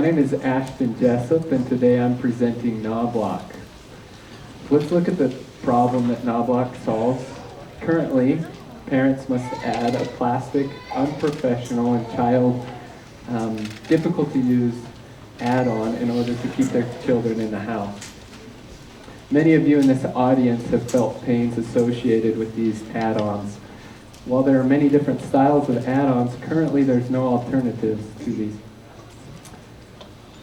name is Ashton Jessup, and today I'm presenting Knoblock. Let's look at the problem that Knoblock solves. Currently, parents must add a plastic, unprofessional, and child difficult to use add-on in order to keep their children in the house. Many of you in this audience have felt pains associated with these add-ons. While there are many different styles of add-ons, currently there's no alternatives to these.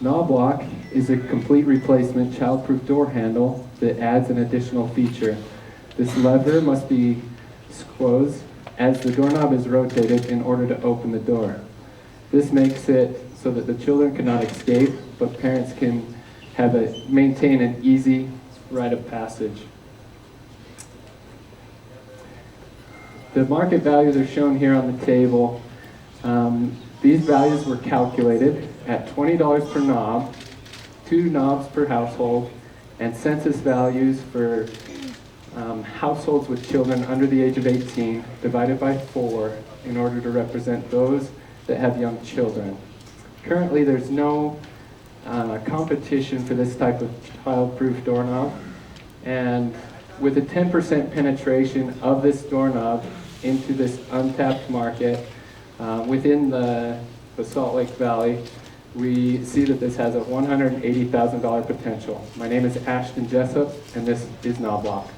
Knoblock is a complete replacement child-proof door handle that adds an additional feature. This lever must be squoze as the doorknob is rotated in order to open the door. This makes it so that the children cannot escape, but parents can maintain an easy rite of passage. The market values are shown here on the table. These values were calculated at $20 per knob, 2 knobs per household, and census values for households with children under the age of 18 divided by 4 in order to represent those that have young children. Currently, there's no competition for this type of child-proof doorknob, and with a 10% penetration of this doorknob into this untapped market within the Salt Lake Valley, we see that this has a $180,000 potential. My name is Ashton Jessup, and this is Knoblock.